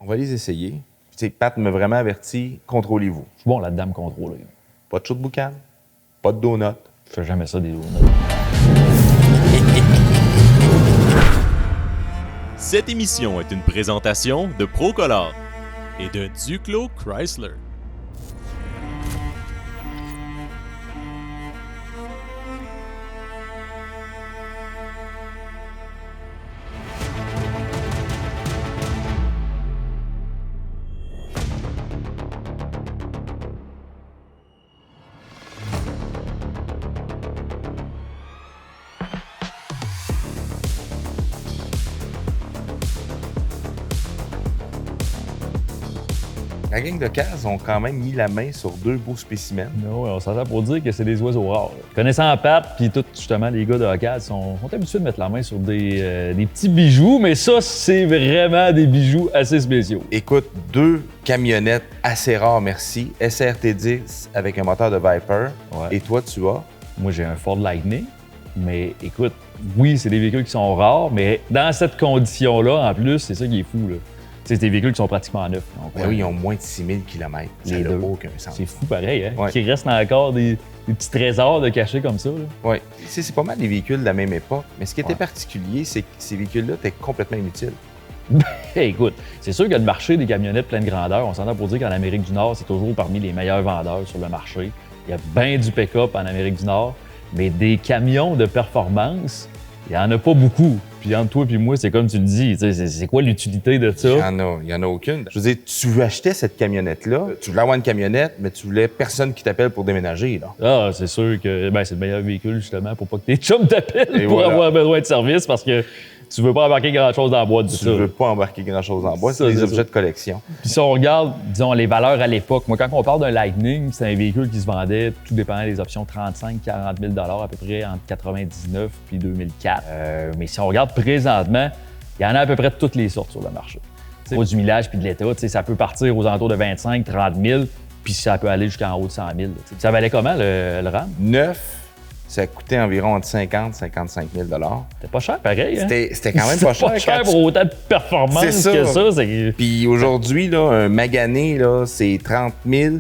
va les essayer. Tu sais, Pat m'a vraiment averti, contrôlez-vous. Je suis bon là-dedans, me contrôler. Pas de chaud de boucan, pas de donut. Je fais jamais ça des donuts. Cette émission est une présentation de Procolor et de Duclos Chrysler. La gang de Caz ont quand même mis la main sur deux beaux spécimens. Non, on s'entend pour dire que c'est des oiseaux rares. Connaissant Pat, puis tous justement les gars de Hockey sont habitués de mettre la main sur des petits bijoux, mais ça, c'est vraiment des bijoux assez spéciaux. Écoute, deux camionnettes assez rares, merci. SRT10 avec un moteur de Viper. Ouais. Et toi, tu as? Moi, j'ai un Ford Lightning, mais écoute, oui, c'est des véhicules qui sont rares, mais dans cette condition-là, en plus, c'est ça qui est fou, là. C'est des véhicules qui sont pratiquement neufs. Donc, Ben oui, ils ont moins de 6000 km. Ça Les n'a deux. aucun sens. C'est fou pareil, hein? Ouais. Qu'il reste encore des petits trésors de cachés comme ça, là. Oui. C'est pas mal des véhicules de la même époque, mais ce qui était Ouais. particulier, c'est que ces véhicules-là étaient complètement inutiles. Hey, écoute, c'est sûr que le marché des camionnettes pleine grandeur, on s'entend pour dire qu'en Amérique du Nord, c'est toujours parmi les meilleurs vendeurs sur le marché. Il y a bien du pick-up en Amérique du Nord, mais des camions de performance, il n'y en a pas beaucoup. Puis entre toi et moi, c'est comme tu le dis, tu sais, c'est quoi l'utilité de ça? Il y en a aucune. Je veux dire, tu veux acheter cette camionnette-là, tu voulais avoir une camionnette, mais tu voulais personne qui t'appelle pour déménager, là. Ah, c'est sûr que c'est le meilleur véhicule, justement, pour pas que tes chums t'appellent Et pour voilà. avoir besoin de service, parce que tu veux pas embarquer grand-chose dans la boîte du Tu ça. veux pas embarquer grand-chose en bois, Ça, c'est des c'est objets ça. de collection. Puis si on regarde, disons, les valeurs à l'époque, moi, quand on parle d'un Lightning, c'est un véhicule qui se vendait, tout dépendant des options, 35 000 40 000 à peu près entre 99 puis 2004. Mais si on regarde présentement, il y en a à peu près de toutes les sortes sur le marché. Pas du millage puis de l'État, tu sais, ça peut partir aux alentours de 25 30 000 puis ça peut aller jusqu'en haut de 100 000. là. Ça valait comment, le RAM? Neuf, ça coûtait environ entre 50 et 55 000 C'était pas cher, pareil. Hein? C'était quand même pas cher. Pas cher quand pour autant de performance C'est ça. que ça. C'est... Puis aujourd'hui, là, un Magané, là, c'est 30 000.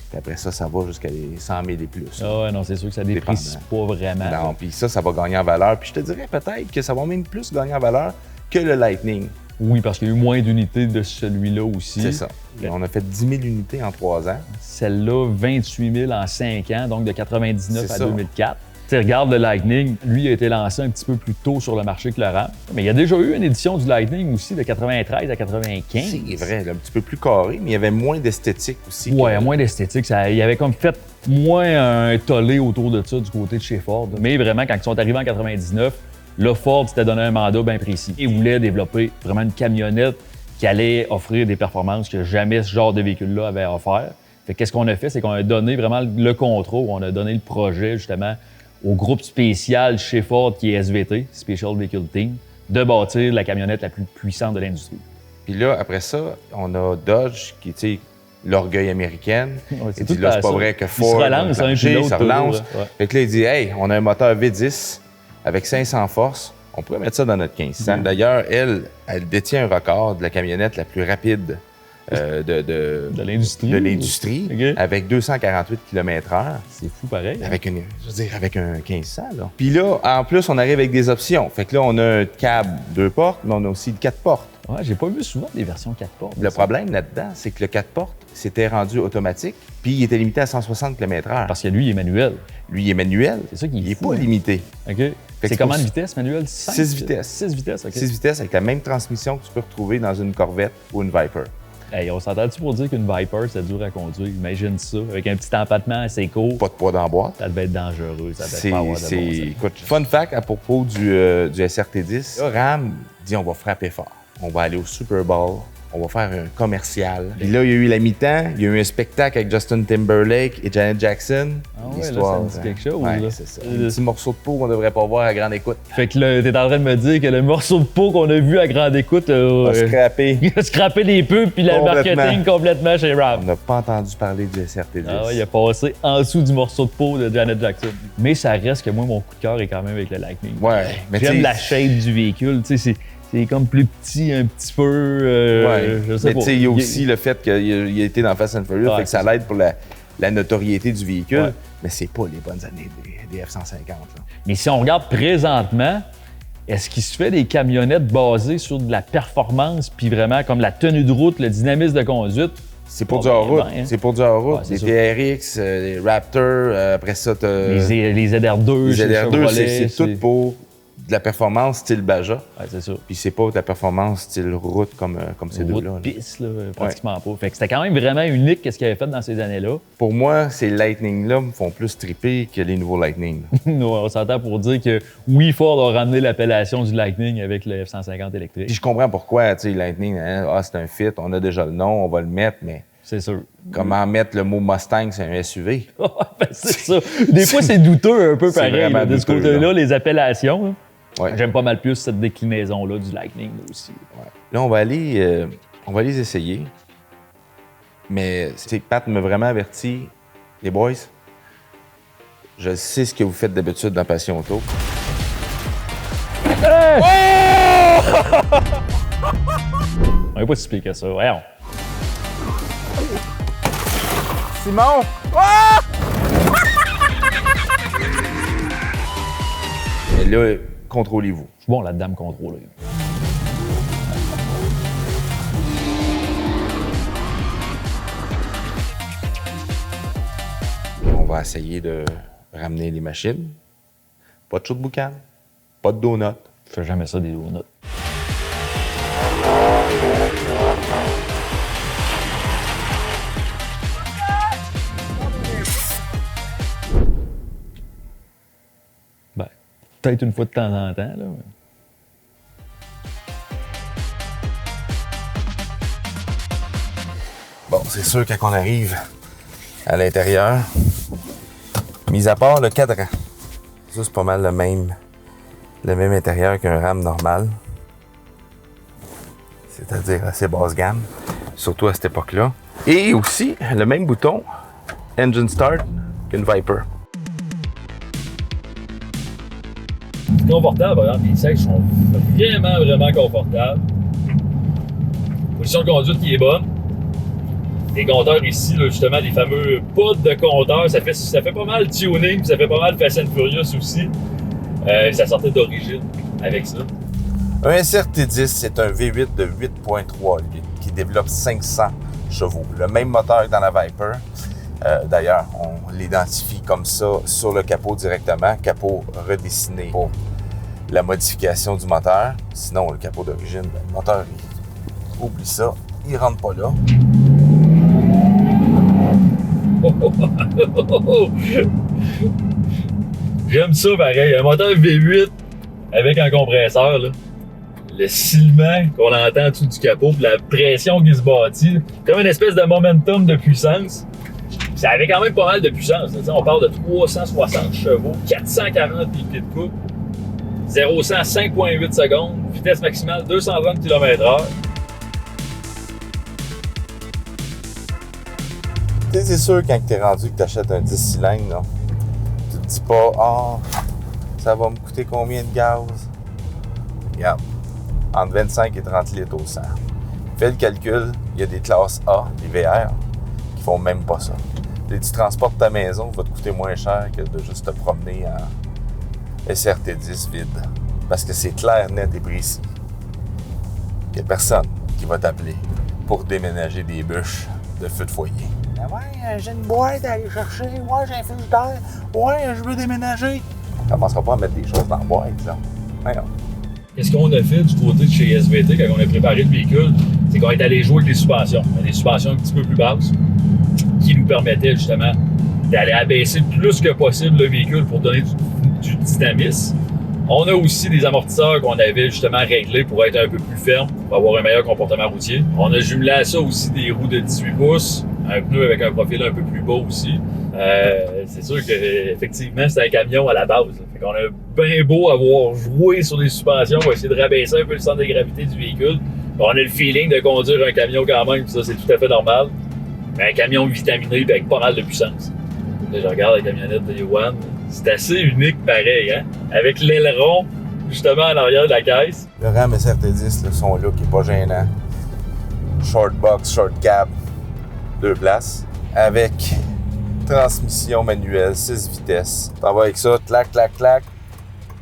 Puis après ça, ça va jusqu'à les 100 000 et plus. Ah ouais, non, c'est sûr que ça déprécie pas vraiment. Non, puis ça va gagner en valeur. Puis je te dirais peut-être que ça va même plus gagner en valeur que le Lightning. Oui, parce qu'il y a eu moins d'unités de celui-là aussi. C'est ça. Et on a fait 10 000 unités en 3 ans. Celle-là, 28 000 en 5 ans, donc de 99 C'est à ça. 2004. Tu regarde le Lightning, lui a été lancé un petit peu plus tôt sur le marché que le RAM. Mais il y a déjà eu une édition du Lightning aussi de 93 à 95. C'est vrai, là, un petit peu plus carré, mais il y avait moins d'esthétique aussi. Ouais, moins d'esthétique. Il y avait comme fait moins un tollé autour de ça du côté de chez Ford. Mais vraiment, quand ils sont arrivés en 99, là, Ford s'était donné un mandat bien précis. Ils voulaient développer vraiment une camionnette qui allait offrir des performances que jamais ce genre de véhicule-là avait offert. Fait qu'est-ce qu'on a fait? C'est qu'on a donné vraiment le contrôle, on a donné le projet justement au groupe spécial chez Ford qui est SVT, Special Vehicle Team, de bâtir la camionnette la plus puissante de l'industrie. Puis là, après ça, on a Dodge qui, tu sais, l'orgueil américain. Ouais, Il dit là, c'est pas ça. vrai que Il Ford se relance a un marché, puis l'autre ça relance. toujours, ouais. Fait que là, il dit, hey, on a un moteur V10 avec 500 forces. On pourrait mettre ça dans notre 1500. D'ailleurs, elle détient un record de la camionnette la plus rapide de l'industrie, OK. avec 248 km/h. C'est fou pareil. Hein? Avec avec un 1500, là. Puis là, en plus, on arrive avec des options. Fait que là, on a un cab 2 portes, mais on a aussi le 4 portes. Ouais, j'ai pas vu souvent des versions 4 portes. Le problème là-dedans, c'est que le 4 portes, c'était rendu automatique, puis il était limité à 160 km/h. Parce que lui, il est manuel. Lui, il est manuel. C'est ça qui est Il n'est fou, pas hein. limité. OK. que C'est c'est combien pour- de vitesses manuel? 6 vitesses. 6 vitesses, OK. 6 vitesses avec la même transmission que tu peux retrouver dans une Corvette ou une Viper. Hey, on s'entend-tu pour dire qu'une Viper, c'est dur à conduire? Imagine ça, avec un petit empattement assez court. Pas de poids dans la boîte. Ça devait être dangereux, ça devait pas avoir de bon sens. Écoute, fun fact à propos du SRT10. Là, Ram dit on va frapper fort. On va aller au Super Bowl. On va faire un commercial. Puis là, il y a eu la mi-temps. Il y a eu un spectacle avec Justin Timberlake et Janet Jackson. Ah ouais, là, ça me dit quelque chose, Ouais, là. c'est ça. Un petit morceau de peau qu'on devrait pas voir à grande écoute. Fait que là, t'es en train de me dire que le morceau de peau qu'on a vu à grande écoute On va scraper. il a scrappé les pubs puis le Complètement. marketing complètement chez On Ram. n'a pas entendu parler du SRT10. Ah ouais, il a passé en dessous du morceau de peau de Janet Jackson. Mais ça reste que moi, mon coup de cœur est quand même avec le Lightning. Ouais, mais J'aime t'sais- la shape du véhicule. Tu sais, c'est comme plus petit un petit peu. Je sais mais pas. tu sais, il y a aussi le fait qu'il a été dans Fast and Furious, Ouais, fait que ça l'aide pour la notoriété du véhicule. Ouais. Mais c'est pas les bonnes années des F-150. Là. Mais si on regarde présentement, est-ce qu'il se fait des camionnettes basées sur de la performance, puis vraiment comme la tenue de route, le dynamisme de conduite? C'est pour Bon, du hors-route. ben, hein. C'est pour du hors-route. Ouais, c'est les TRX, les Raptor, après ça, t'as... Les ZR2, Les chez ZR2, Chevrolet, c'est tout pour de la performance style Baja. Ouais, c'est ça. Puis c'est pas de la performance style route comme ces Route deux-là. là. piste, là, pratiquement pas. Fait que c'était quand même vraiment unique ce qu'il avait fait dans ces années-là. Pour moi, ces Lightning-là me font plus triper que les nouveaux Lightning. On s'entend pour dire que oui, Ford a ramené l'appellation du Lightning avec le F-150 électrique. Puis je comprends pourquoi, tu sais, Lightning, hein, c'est un fit, on a déjà le nom, on va le mettre, mais C'est sûr. comment mettre le mot Mustang sur un SUV? Ben, c'est ça. Des fois, c'est douteux un peu C'est pareil. vraiment Là, de ce douteux, côté-là, là. les appellations. Là. Ouais. J'aime pas mal plus cette déclinaison-là du Lightning là, aussi. Ouais. Là, on va les essayer. Mais c'est que Pat m'a vraiment averti, les boys, je sais ce que vous faites d'habitude dans Passion Auto. On va pas t'expliquer ça. Voyons. Simon! Mais là, contrôlez-vous. Je suis bon là-dedans, me contrôler. On va essayer de ramener les machines. Pas de chaud de boucan, pas de donut. Je fais jamais ça des donuts. Ben, peut-être une fois de temps en temps, là. mais- Bon, c'est sûr, quand on arrive à l'intérieur, mis à part le cadran, ça, c'est pas mal le même intérieur qu'un RAM normal. C'est-à-dire assez basse gamme, surtout à cette époque-là. Et aussi, le même bouton Engine Start qu'une Viper. C'est confortable, par exemple. Les sièges sont vraiment, vraiment confortables. Position de conduite qui est bonne. Les compteurs ici, là, justement, les fameux pods de compteurs, ça fait pas mal tuning, puis ça fait pas mal Fast and Furious aussi. Ça sortait d'origine avec ça. Un SRT10, c'est un V8 de 8.3 litres qui développe 500 chevaux. Le même moteur que dans la Viper. D'ailleurs, on l'identifie comme ça sur le capot directement. Capot redessiné pour la modification du moteur. Sinon, le capot d'origine, le moteur, oublie ça, il rentre pas là. J'aime ça pareil. Un moteur V8 avec un compresseur, là. Le silement qu'on entend en dessous du capot, puis la pression qui se bâtit, comme une espèce de momentum de puissance. Ça avait quand même pas mal de puissance. Là. On parle de 360 chevaux, 440 pieds de coupe, 0-100 5.8 secondes, vitesse maximale 230 km/h. Tu sais, c'est sûr, quand tu es rendu que tu achètes un 10 cylindres, là, tu te dis pas « Ah, ça va me coûter combien de gaz? » Regarde, entre 25 et 30 litres au 100. Fais le calcul, il y a des classes A, des VR, qui font même pas ça. Et tu transportes ta maison, va te coûter moins cher que de juste te promener en SRT10 vide. Parce que c'est clair, net et précis. Il n'y a personne qui va t'appeler pour déménager des bûches de feu de foyer. Ouais, j'ai une boîte à aller chercher. Ouais, j'ai un frigidaire. Ouais, je veux déménager. On commencera pas à mettre des choses dans la boîte, là. Voyons. Qu'est-ce qu'on a fait du côté de chez SVT quand on a préparé le véhicule? C'est qu'on est allé jouer avec les suspensions. Des suspensions un petit peu plus basses qui nous permettaient justement d'aller abaisser le plus que possible le véhicule pour donner du dynamisme. On a aussi des amortisseurs qu'on avait justement réglés pour être un peu plus fermes, pour avoir un meilleur comportement routier. On a jumelé à ça aussi des roues de 18 pouces, un pneu avec un profil un peu plus bas aussi. C'est sûr qu'effectivement, c'est un camion à la base. Fait qu'on a bien beau avoir joué sur des suspensions pour essayer de rabaisser un peu le centre de gravité du véhicule. On a le feeling de conduire un camion quand même, ça c'est tout à fait normal. Mais un camion vitaminé avec pas mal de puissance. Là, je regarde la camionnette de Yoann. C'est assez unique pareil, hein? Avec l'aileron justement en arrière de la caisse. Le Ram SRT10, là, son look est pas gênant. Short box, short cab, 2 places. Avec transmission manuelle, 6 vitesses. T'en vas avec ça, clac, clac, clac.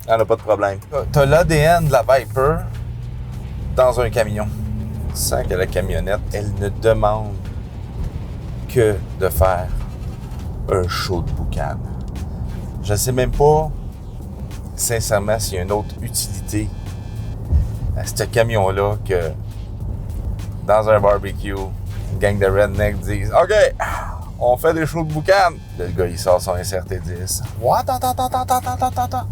Y'en a pas de problème. T'as l'ADN de la Viper dans un camion. Tu sens que la camionnette, elle ne demande que de faire un show de boucan. Je sais même pas, sincèrement, s'il y a une autre utilité à ce camion-là que dans un barbecue, une gang de rednecks disent « OK, on fait des shows de boucan. » Le gars, il sort son SRT10. « What? Attends. »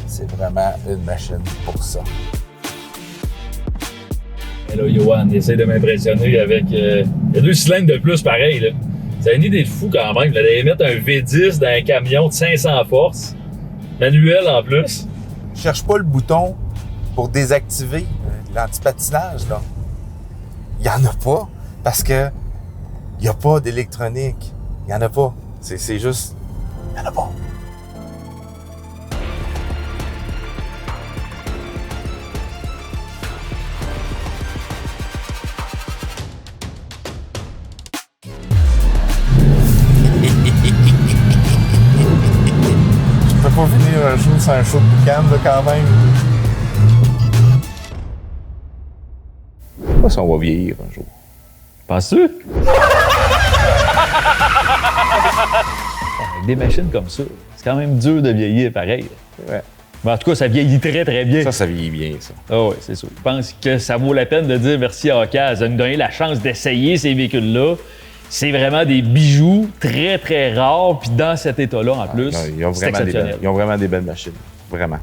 C'est vraiment une machine pour ça. Et là, Johan, il essaie de m'impressionner avec... il y a 2 cylindres de plus pareil, là. C'est une idée de fou quand même, d'aller mettre un V10 dans un camion de 500 forces, manuel en plus. Je cherche pas le bouton pour désactiver l'antipatinage, là. Il y en a pas, parce que il y a pas d'électronique. Il y en a pas. C'est juste... Il y en a pas. Je peux pas finir un show sans un show de boucan, là, quand même. Je sais pas si on va vieillir un jour. Penses-tu? Avec des machines comme ça, c'est quand même dur de vieillir pareil. Ouais. Mais en tout cas, ça vieillit très, très bien. Ça vieillit bien, ça. Ah oui, c'est sûr. Je pense que ça vaut la peine de dire merci à Ocas de nous donner la chance d'essayer ces véhicules-là. C'est vraiment des bijoux très, très rares. Puis dans cet état-là, en plus, c'est exceptionnel. Ils ont vraiment des belles machines. Vraiment.